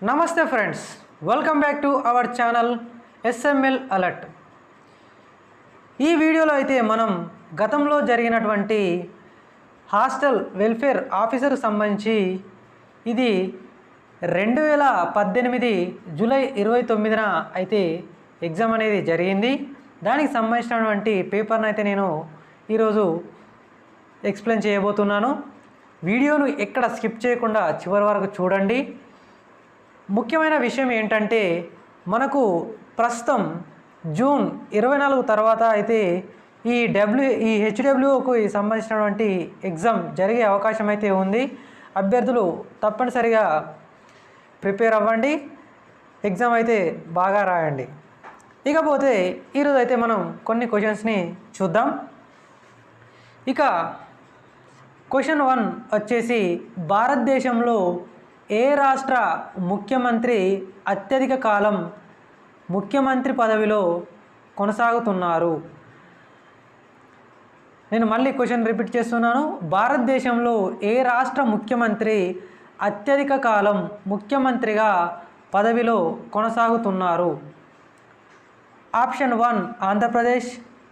నమస్తే friends, welcome back to our channel SML alert. ఈ వీడియోలో అయితే మనం గతంలో జరిగినటువంటి హాస్టల్ వెల్ఫేర్ ఆఫీసర్కి సంబంధించి ఇది 2018 జూలై 29న అయితే ఎగ్జామ్ అనేది జరిగింది. దానికి సంబంధించినటువంటి పేపర్ని అయితే నేను ఈరోజు ఎక్స్ప్లెయిన్ చేయబోతున్నాను. వీడియోను ఎక్కడ స్కిప్ చేయకుండా చివరి వరకు చూడండి. ముఖ్యమైన విషయం ఏంటంటే మనకు ప్రస్తుతం జూన్ 24 తర్వాత అయితే ఈ హెచ్డబ్ల్యూకు సంబంధించినటువంటి ఎగ్జామ్ జరిగే అవకాశం అయితే ఉంది. అభ్యర్థులు తప్పనిసరిగా ప్రిపేర్ అవ్వండి, ఎగ్జామ్ అయితే బాగా రాయండి. ఇకపోతే ఈరోజు అయితే మనం కొన్ని క్వశ్చన్స్ని చూద్దాం. ఇక క్వశ్చన్ 1 వచ్చేసి, భారతదేశంలో ఏ రాష్ట్ర ముఖ్యమంత్రి అత్యధిక కాలం ముఖ్యమంత్రి పదవిలో కొనసాగుతున్నారు? నేను మళ్ళీ క్వశ్చన్ రిపీట్ చేస్తున్నాను. భారతదేశంలో ఏ రాష్ట్ర ముఖ్యమంత్రి అత్యధిక కాలం ముఖ్యమంత్రిగా పదవిలో కొనసాగుతున్నారు? Option 1 Andhra Pradesh,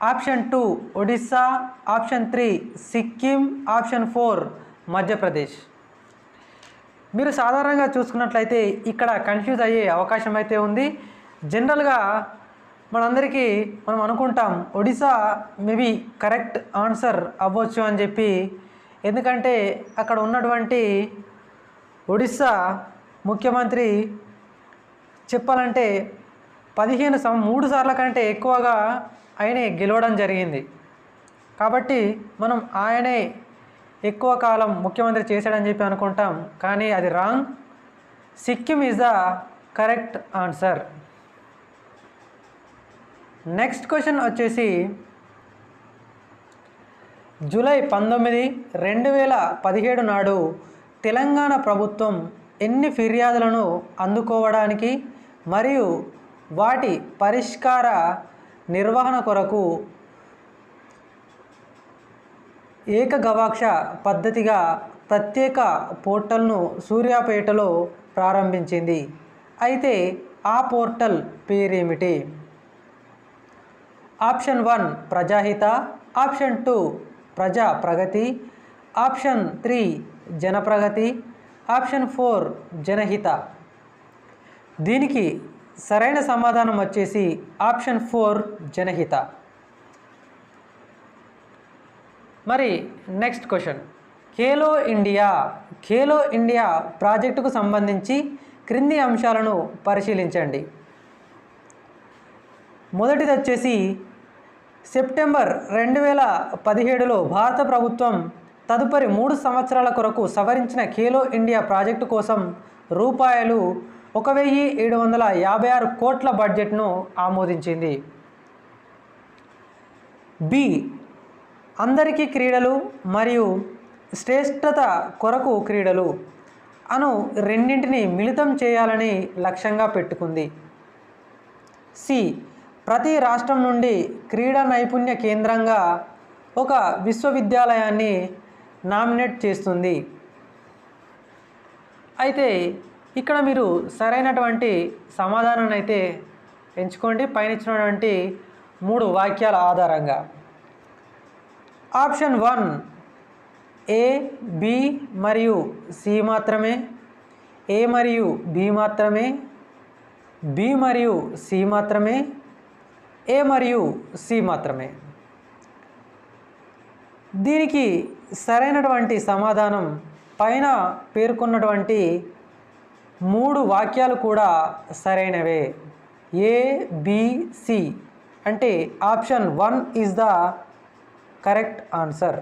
option 2 Odisha, option 3 Sikkim, option 4 Madhya Pradesh. మీరు సాధారణంగా చూసుకున్నట్లయితే ఇక్కడ కన్ఫ్యూజ్ అయ్యే అవకాశం అయితే ఉంది. జనరల్గా మనందరికీ మనం అనుకుంటాం ఒడిస్సా మేబీ కరెక్ట్ ఆన్సర్ అవ్వచ్చు అని చెప్పి. ఎందుకంటే అక్కడ ఉన్నటువంటి ఒడిస్సా ముఖ్యమంత్రి చెప్పాలంటే 3 సార్ల కంటే ఎక్కువగా ఆయనే గెలవడం జరిగింది. కాబట్టి మనం ఆయనే ఎక్కువ కాలం ముఖ్యమంత్రి చేశాడని చెప్పి అనుకుంటాం, కానీ అది wrong. Sikkim is the correct answer. Next question వచ్చేసి, జూలై 19, 2017 నాడు తెలంగాణ ప్రభుత్వం ఎన్ని ఫిర్యాదులను అందుకోవడానికి మరియు వాటి పరిష్కార నిర్వహణ కొరకు ఏకగవాక్ష పద్ధతిగా ప్రత్యేక పోర్టల్ను సూర్యాపేటలో ప్రారంభించింది? అయితే ఆ పోర్టల్ పేరేమిటి? ఆప్షన్ 1 ప్రజాహిత, ఆప్షన్ 2 ప్రజా ప్రగతి, ఆప్షన్ 3 జనప్రగతి, ఆప్షన్ 4 జనహిత. దీనికి సరైన సమాధానం వచ్చేసి ఆప్షన్ 4 జనహిత. మరి నెక్స్ట్ క్వశ్చన్, ఖేలో ఇండియా ప్రాజెక్టుకు సంబంధించి క్రింది అంశాలను పరిశీలించండి. మొదటిది వచ్చేసి, సెప్టెంబర్ 2017లో భారత ప్రభుత్వం తదుపరి 3 సంవత్సరాల కొరకు సవరించిన ఖేలో ఇండియా ప్రాజెక్టు కోసం రూపాయలు 1756 కోట్ల బడ్జెట్ను ఆమోదించింది. బి, అందరికీ క్రీడలు మరియు శ్రేష్ఠత కొరకు క్రీడలు అను రెండింటిని మిళితం చేయాలని లక్ష్యంగా పెట్టుకుంది. సి, ప్రతి రాష్ట్రం నుండి క్రీడా నైపుణ్య కేంద్రంగా ఒక విశ్వవిద్యాలయాన్ని నామినేట్ చేస్తుంది. అయితే ఇక్కడ మీరు సరైనటువంటి సమాధానాన్ని అయితే ఎంచుకోండి పైన ఇచ్చినటువంటి 3 వాక్యాల ఆధారంగా. ఆప్షన్ 1 ఏ, బి మరియు సి మాత్రమే, ఏ మరియు బి మాత్రమే, బి మరియు సి మాత్రమే, ఏ మరియు సి మాత్రమే. దీనికి సరైనటువంటి సమాధానం పైన పేర్కొన్నటువంటి 3 వాక్యాలు కూడా సరైనవే. ఏ, బి, సి అంటే option 1 is the correct answer.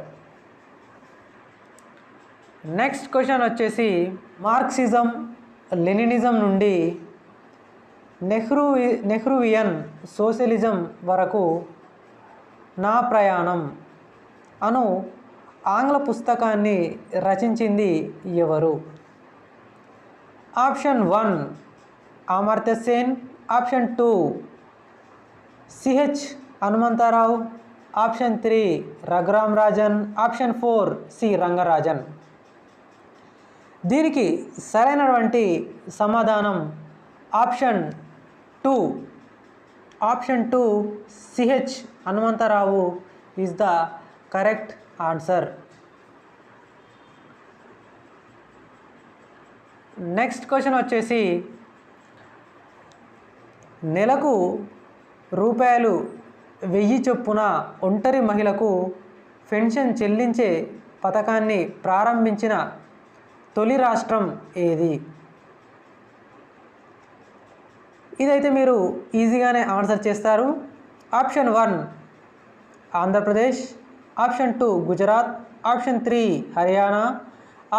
Next question వచ్చేసి, మార్క్సిజం లెనినిజం నుండి నెహ్రూవియన్ సోషలిజం వరకు నా ప్రయాణం అను ఆంగ్ల పుస్తకాన్ని రచించింది ఎవరు? Option 1 Amartya Sen, option 2 CH Hanumantharao, option 3 Raghuram Rajan, option 4 C Rangarajan. దీనికి సరైనటువంటి సమాధానం option 2. Option 2 CH Hanumantharao is the correct answer. Next question వచ్చేసి నెలకు ₹1000 చొప్పున ఒంటరి మహిళకు పెన్షన్ చెల్లించే పథకాన్ని ప్రారంభించిన తొలి రాష్ట్రం ఏది? ఇదైతే మీరు ఈజీగానే ఆన్సర్ చేస్తారు. Option 1 Andhra Pradesh, option 2 Gujarat, option 3 Haryana,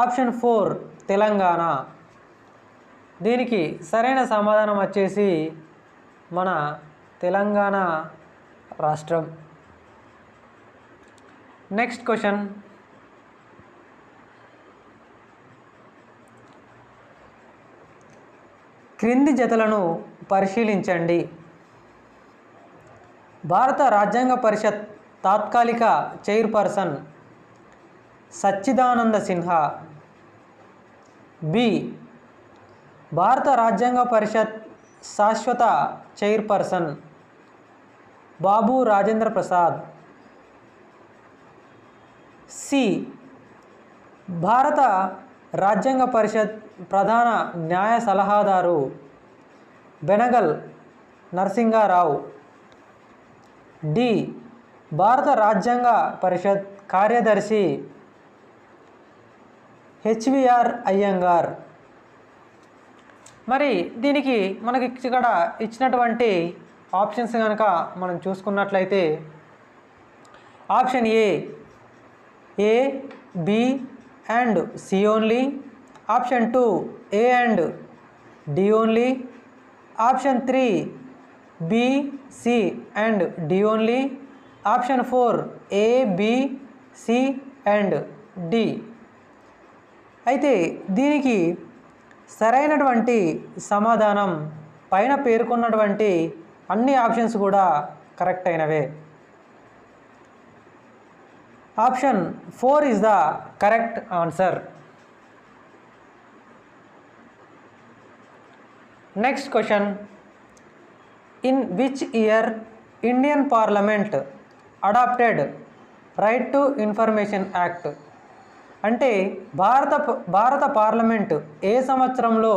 option 4 Telangana. దీనికి సరైన సమాధానం వచ్చేసి మన తెలంగాణ రాష్ట్రం. నెక్స్ట్ క్వశ్చన్, క్రింది జతలను పరిశీలించండి. భారత రాజ్యాంగ పరిషత్ తాత్కాలిక చైర్పర్సన్ సచ్చిదానంద సిన్హా. బి. భారత రాజ్యాంగ పరిషత్ శాశ్వత చైర్పర్సన్ బాబు రాజేంద్ర ప్రసాద్. సి. భారత రాజ్యాంగ పరిషత్ ప్రధాన న్యాయ సలహాదారు బెనగల్ నరసింగారావు. డి. భారత రాజ్యాంగ పరిషత్ కార్యదర్శి హెచ్విఆర్ అయ్యంగార్. మరి దీనికి మనకి ఇక్కడ ఇచ్చినటువంటి ఆప్షన్స్ కనుక మనం చూసుకున్నట్లయితే option A, B and C only, option 2 A and D only, option 3 B, C and D only, option 4 A, B, C and D. అయితే దీనికి సరైనటువంటి సమాధానం పైన పేర్కొన్నటువంటి అన్ని ఆప్షన్స్ కూడా కరెక్ట్ అయినవే. Option 4 is the correct answer. Next question, in which year Indian parliament adopted right to information act? అంటే భారత పార్లమెంటు ఏ సంవత్సరంలో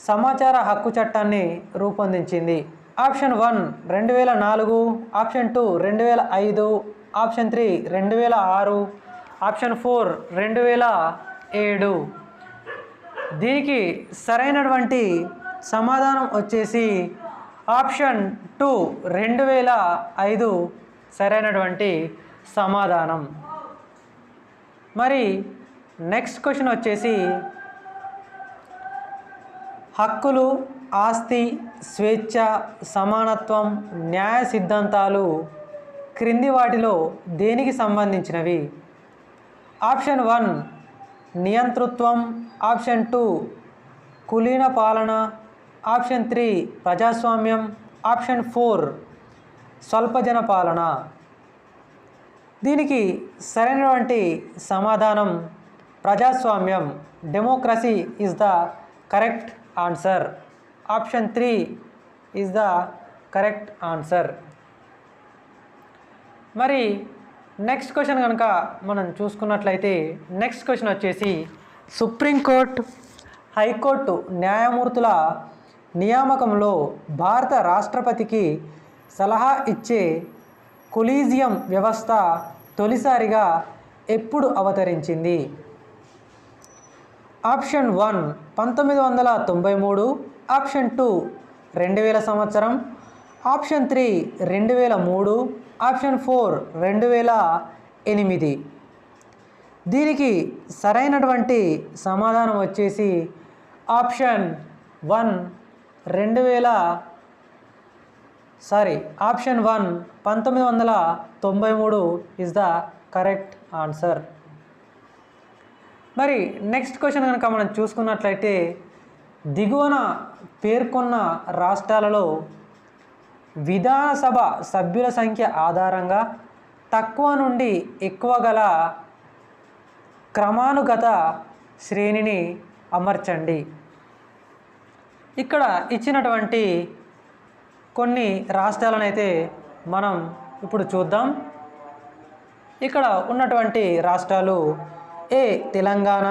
సమాచార హక్కు చట్టాన్ని రూపొందించింది? Option 1 2004, option 2 2005, option 3 2006, option 4 2007. దీనికి సరైనటువంటి సమాధానం వచ్చేసి ఆప్షన్ 2 2005 సరైనటువంటి సమాధానం. మరి నెక్స్ట్ క్వశ్చన్ వచ్చేసి హక్కులు, ఆస్తి, స్వేచ్ఛ, సమానత్వం, న్యాయ సిద్ధాంతాలు క్రింది వాటిలో దేనికి సంబంధించినవి? ఆప్షన్ 1 నియంతృత్వం, ఆప్షన్ 2 కులీన పాలన, ఆప్షన్ 3 ప్రజాస్వామ్యం, ఆప్షన్ 4 స్వల్పజన పాలన. దీనికి సరైనటువంటి సమాధానం ప్రజాస్వామ్యం, democracy is the correct answer. Option 3 is the correct answer. మరి నెక్స్ట్ క్వశ్చన్ కనుక మనం చూసుకున్నట్లయితే నెక్స్ట్ క్వశ్చన్ వచ్చేసి సుప్రీంకోర్టు, హైకోర్టు న్యాయమూర్తుల నియామకంలో భారత రాష్ట్రపతికి సలహా ఇచ్చే కొలీజియం వ్యవస్థ తొలిసారిగా ఎప్పుడు అవతరించింది? ఆప్షన్ 1 1993, ఆప్షన్ 2 2000 సంవత్సరం, ఆప్షన్ 3 2003, ఆప్షన్ 4 2008. దీనికి సరైనటువంటి సమాధానం వచ్చేసి option 1 1993 is the correct answer. మరి నెక్స్ట్ క్వశ్చన్ కనుక మనం చూసుకున్నట్లయితే దిగువన పేర్కొన్న రాష్ట్రాలలో విధానసభ సభ్యుల సంఖ్య ఆధారంగా తక్కువ నుండి ఎక్కువ గల క్రమానుగత శ్రేణిని అమర్చండి. ఇక్కడ ఇచ్చినటువంటి కొన్ని రాష్ట్రాలను అయితే మనం ఇప్పుడు చూద్దాం. ఇక్కడ ఉన్నటువంటి రాష్ట్రాలు A Telangana,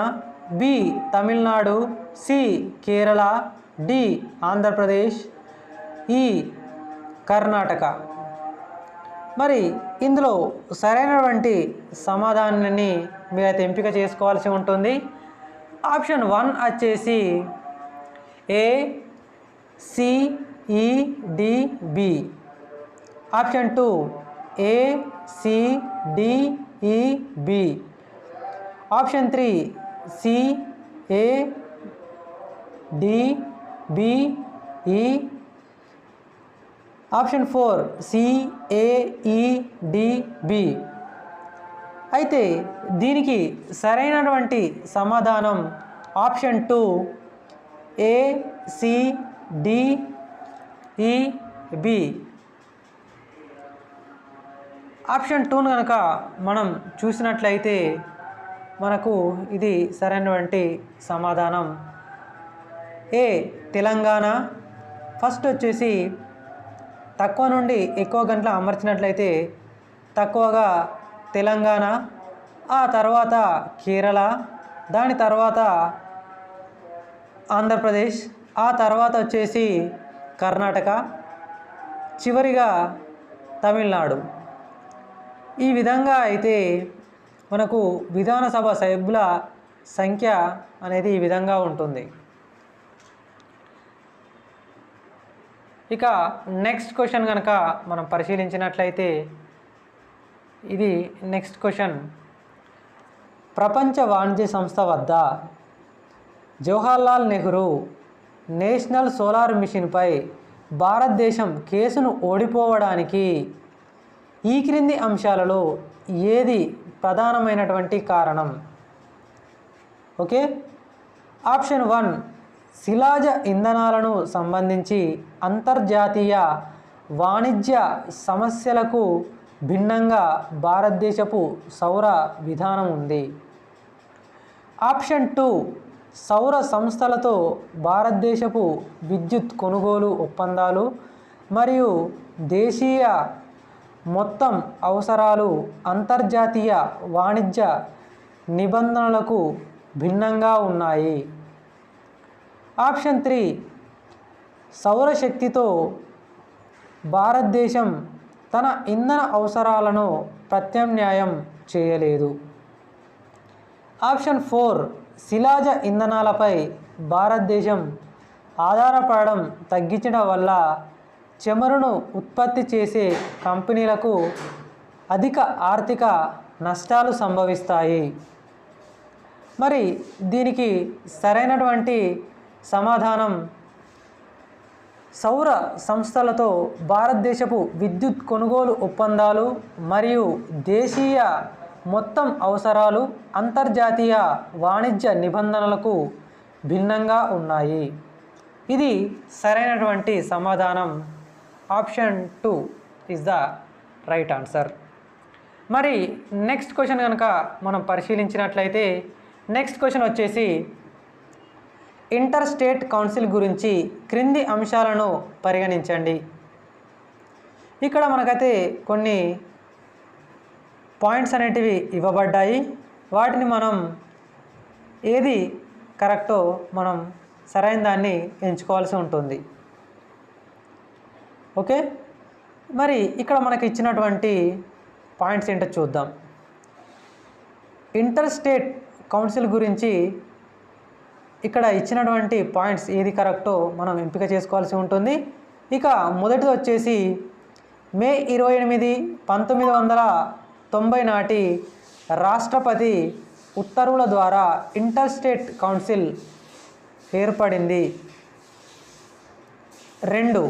B Tamil Nadu, C Kerala, D Andhra Pradesh, E Karnataka. మరి ఇందులో సరైనటువంటి సమాధానాన్ని మీరైతే ఎంపిక చేసుకోవాల్సి ఉంటుంది. ఆప్షన్ 1 వచ్చేసి ఏ, సి, ఈ, డి, బి. ఆప్షన్ 2 ఏ, సి, డి, ఈ, బి. ఆప్షన్ 3 సి, ఏ, డి, బి, ఈ. ఆప్షన్ 4 సి, ఏ, ఈ, డి, బి. అయితే దీనికి సరైనటువంటి సమాధానం ఆప్షన్ 2 ఏ, సి, డి, ఈ, బి. ఆప్షన్ 2ను కనుక మనం చూసినట్లయితే మనకు ఇది సరైనటువంటి సమాధానం ఏ తెలంగాణ. ఫస్ట్ వచ్చేసి తక్కువ నుండి ఎక్కువ గంటల అమర్చినట్లయితే తక్కువగా తెలంగాణ, ఆ తర్వాత కేరళ, దాని తర్వాత ఆంధ్రప్రదేశ్, ఆ తర్వాత వచ్చేసి కర్ణాటక, చివరిగా తమిళనాడు. ఈ విధంగా అయితే మనకు విధానసభ సభ్యుల సంఖ్య అనేది ఈ విధంగా ఉంటుంది. ఇక నెక్స్ట్ క్వశ్చన్ కనుక మనం పరిశీలించినట్లయితే ఇది నెక్స్ట్ క్వశ్చన్. ప్రపంచ వాణిజ్య సంస్థ వద్ద జవహర్లాల్ నెహ్రూ నేషనల్ సోలార్ మిషన్పై భారతదేశం కేసును ఓడిపోవడానికి ఈ క్రింది అంశాలలో ఏది ప్రధానమైనటువంటి కారణం? ఓకే. ఆప్షన్ 1 శిలాజ ఇంధనాలను సంబంధించి అంతర్జాతీయ వాణిజ్య సమస్యలకు భిన్నంగా భారతదేశపు సౌర విధానం ఉంది. ఆప్షన్ 2 సౌర సంస్థలతో భారతదేశపు విద్యుత్ కొనుగోలు ఒప్పందాలు మరియు దేశీయ మొత్తం అవసరాలు అంతర్జాతీయ వాణిజ్య నిబంధనలకు భిన్నంగా ఉన్నాయి. ఆప్షన్ 3 సౌరశక్తితో భారతదేశం తన ఇంధన అవసరాలను ప్రత్యామ్నాయం చేయలేదు. ఆప్షన్ 4 శిలాజ ఇంధనాలపై భారతదేశం ఆధారపడడం తగ్గించడం వల్ల చమురును ఉత్పత్తి చేసే కంపెనీలకు అధిక ఆర్థిక నష్టాలు సంభవిస్తాయి. మరి దీనికి సరైనటువంటి సమాధానం సౌర సంస్థలతో భారతదేశపు విద్యుత్ కొనుగోలు ఒప్పందాలు మరియు దేశీయ మొత్తం అవసరాలు అంతర్జాతీయ వాణిజ్య నిబంధనలకు భిన్నంగా ఉన్నాయి. ఇది సరైనటువంటి సమాధానం. Option 2 is the right answer. మరి నెక్స్ట్ క్వశ్చన్ కనుక మనం పరిశీలించినట్లయితే నెక్స్ట్ క్వశ్చన్ వచ్చేసి ఇంటర్ స్టేట్ కౌన్సిల్ గురించి క్రింది అంశాలను పరిగణించండి. ఇక్కడ మనకైతే కొన్ని పాయింట్స్ అనేటివి ఇవ్వబడ్డాయి. వాటిని మనం ఏది కరెక్టో మనం సరైన దాన్ని ఎంచుకోవాల్సి ఉంటుంది. ఓకే. మరి ఇక్కడ మనకి ఇచ్చినటువంటి పాయింట్స్ ఏంటో చూద్దాం. ఇంటర్ స్టేట్ కౌన్సిల్ గురించి ఇక్కడ ఇచ్చినటువంటి పాయింట్స్ ఏది కరెక్టో మనం ఎంపిక చేసుకోవాల్సి ఉంటుంది. ఇక మొదటిది వచ్చేసి మే 28, 1990 నాటి రాష్ట్రపతి ఉత్తర్వుల ద్వారా ఇంటర్ స్టేట్ కౌన్సిల్ ఏర్పడింది. 2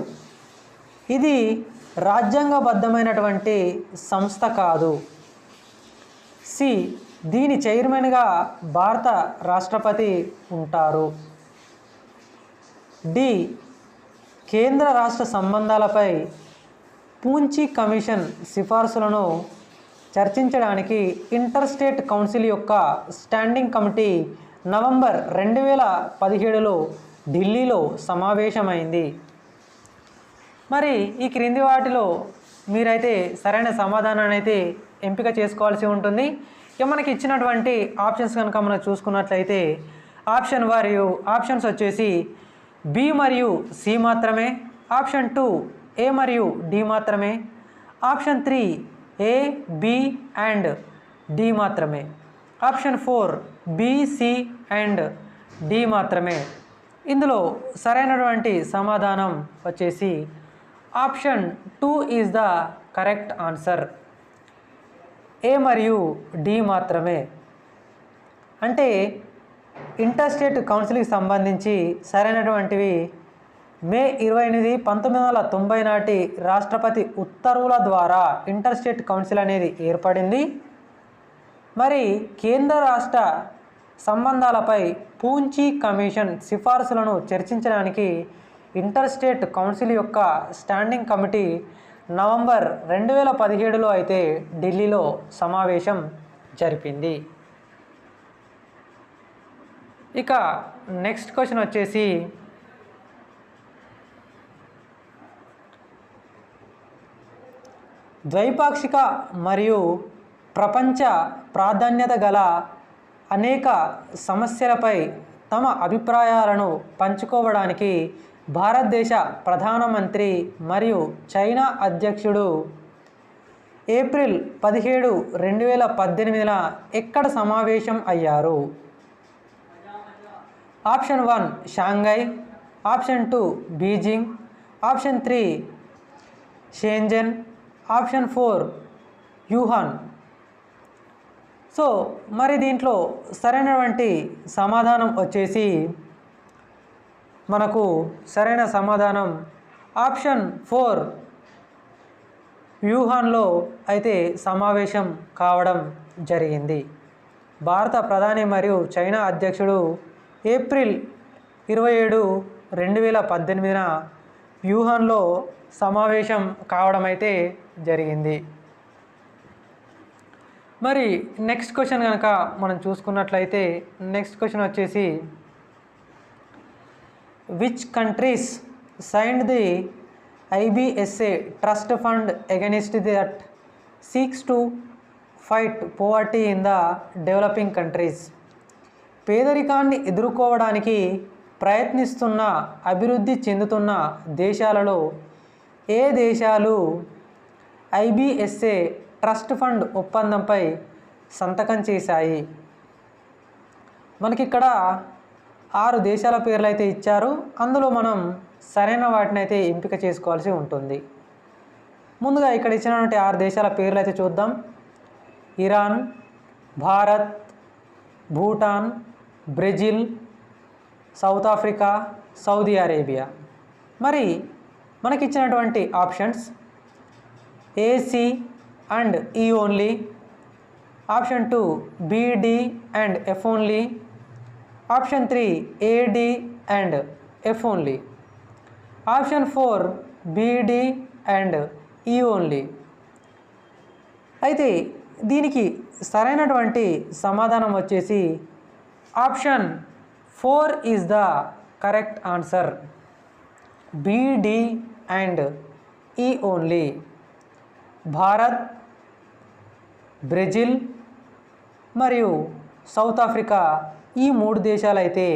ఇది రాజ్యాంగబద్ధమైనటువంటి సంస్థ కాదు. సి దీని చైర్మన్గా భారత రాష్ట్రపతి ఉంటారు. డి కేంద్ర రాష్ట్ర సంబంధాలపై పూంచి కమిషన్ సిఫార్సులను చర్చించడానికి ఇంటర్ స్టేట్ కౌన్సిల్ యొక్క స్టాండింగ్ కమిటీ నవంబర్ 2017లో ఢిల్లీలో సమావేశమైంది. మరి ఈ క్రింది వాటిలో మీరైతే సరైన సమాధానాన్ని అయితే ఎంపిక చేసుకోవాల్సి ఉంటుంది. ఇక మనకి ఇచ్చినటువంటి ఆప్షన్స్ కనుక మనం చూసుకున్నట్లయితే ఆప్షన్స్ వచ్చేసి బి మరియు సి మాత్రమే, ఆప్షన్ 2 ఏ మరియు డి మాత్రమే, option 3 A B and D మాత్రమే, option 4 B C and D మాత్రమే. ఇందులో సరైనటువంటి సమాధానం వచ్చేసి option 2 is the correct answer. A మరియు డి మాత్రమే. అంటే ఇంటర్ స్టేట్ కౌన్సిల్కి సంబంధించి సరైనటువంటివి మే 28, 1990 నాటి రాష్ట్రపతి ఉత్తర్వుల ద్వారా ఇంటర్ స్టేట్ కౌన్సిల్ అనేది ఏర్పడింది. మరి కేంద్ర రాష్ట్ర సంబంధాలపై పూంచి కమిషన్ సిఫార్సులను చర్చించడానికి ఇంటర్ స్టేట్ కౌన్సిల్ యొక్క స్టాండింగ్ కమిటీ నవంబర్ 2017లో అయితే ఢిల్లీలో సమావేశం జరిపింది. ఇక నెక్స్ట్ క్వశ్చన్ వచ్చేసి ద్వైపాక్షిక మరియు ప్రపంచ ప్రాధాన్యత గల అనేక సమస్యలపై తమ అభిప్రాయాలను పంచుకోవడానికి భారతదేశ ప్రధానమంత్రి మరియు చైనా అధ్యక్షుడు ఏప్రిల్ 17, 2018న ఎక్కడ సమావేశం అయ్యారు? Option 1 Shanghai, option 2 Beijing, option 3 Schengen, option 4 Wuhan. So మరి దీంట్లో సరైనటువంటి సమాధానం వచ్చేసి మనకు సరైన సమాధానం ఆప్షన్ 4 యూహాన్లో అయితే సమావేశం కావడం జరిగింది. భారత ప్రధాని మరియు చైనా అధ్యక్షుడు ఏప్రిల్ 27, 2018న యూహాన్లో సమావేశం కావడం అయితే జరిగింది. మరి నెక్స్ట్ క్వశ్చన్ కనుక మనం చూసుకున్నట్లయితే నెక్స్ట్ క్వశ్చన్ వచ్చేసి which countries signed the IBSA trust fund against that seeks to fight poverty in the developing countries. పేదరికాన్ని ఎదుర్కోవడానికి ప్రయత్నిస్తున్న అభివృద్ధి చెందుతున్న దేశాలలో ఏ దేశాలు IBSA ట్రస్ట్ ఫండ్ ఒప్పందంపై సంతకం చేశాయి? మనకి ఇక్కడ 6 దేశాల పేర్లు అయితే ఇచ్చారు. అందులో మనం సరైన వాటిని అయితే ఎంపిక చేసుకోవాల్సి ఉంటుంది. ముందుగా ఇక్కడ ఇచ్చినటువంటి 6 దేశాల పేర్లు అయితే చూద్దాం. Iran, Bharat, Bhutan, Brazil, South Africa, Saudi Arabia. మరి మనకి ఇచ్చినటువంటి options AC and E only, option 2 BD and F only, option 3 AD and F only, option 4 BD and E only. అయితే దీనికి సరైనటువంటి సమాధానం వచ్చేసి option 4 is the correct answer. BD and E only. Bharat, Brazil మరియు South Africa ఈ 3 దేశాలు అయితే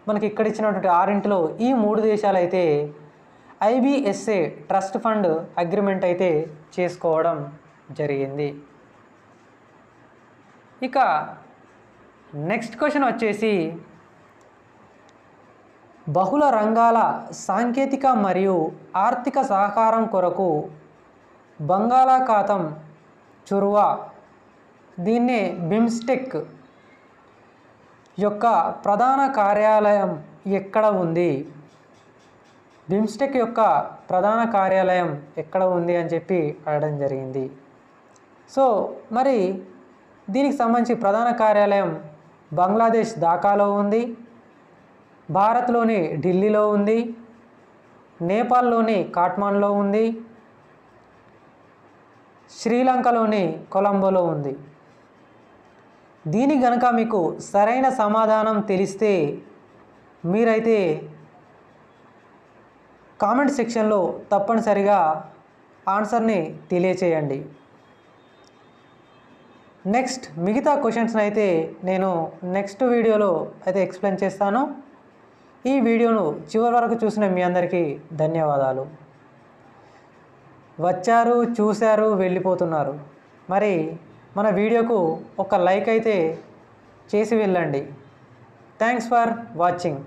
మనకి ఇక్కడ ఇచ్చినటువంటి 6 ఈ 3 దేశాలు అయితే IBSA ట్రస్ట్ ఫండ్ అగ్రిమెంట్ అయితే చేసుకోవడం జరిగింది. ఇక నెక్స్ట్ క్వశ్చన్ వచ్చేసి బహుళ రంగాల సాంకేతిక మరియు ఆర్థిక సహకారం కొరకు బంగాళాఖాతం చొరవ, దీన్నే బిమ్స్టెక్ యొక్క ప్రధాన కార్యాలయం ఎక్కడ ఉంది? బిమ్స్టెక్ యొక్క ప్రధాన కార్యాలయం ఎక్కడ ఉంది అని చెప్పి అడగడం జరిగింది. సో మరి దీనికి సంబంధించి ప్రధాన కార్యాలయం బంగ్లాదేశ్ ఢాకాలో ఉంది, భారత్లోని ఢిల్లీలో ఉంది, నేపాల్లోని కాఠ్మండ్లో ఉంది, శ్రీలంకలోని కొలంబోలో ఉంది. దీనికి గనక మీకు సరైన సమాధానం తెలిస్తే మీరైతే కామెంట్ సెక్షన్లో తప్పనిసరిగా ఆన్సర్ని తెలియచేయండి. నెక్స్ట్ మిగతా క్వశ్చన్స్ని అయితే నేను నెక్స్ట్ వీడియోలో అయితే ఎక్స్ప్లెయిన్ చేస్తాను. ఈ వీడియోను చివరి వరకు చూసిన మీ అందరికీ ధన్యవాదాలు. వచ్చారు, చూశారు, వెళ్ళిపోతున్నారు. మరి మన వీడియోకు ఒక లైక్ అయితే చేసి వెళ్ళండి. Thanks for watching.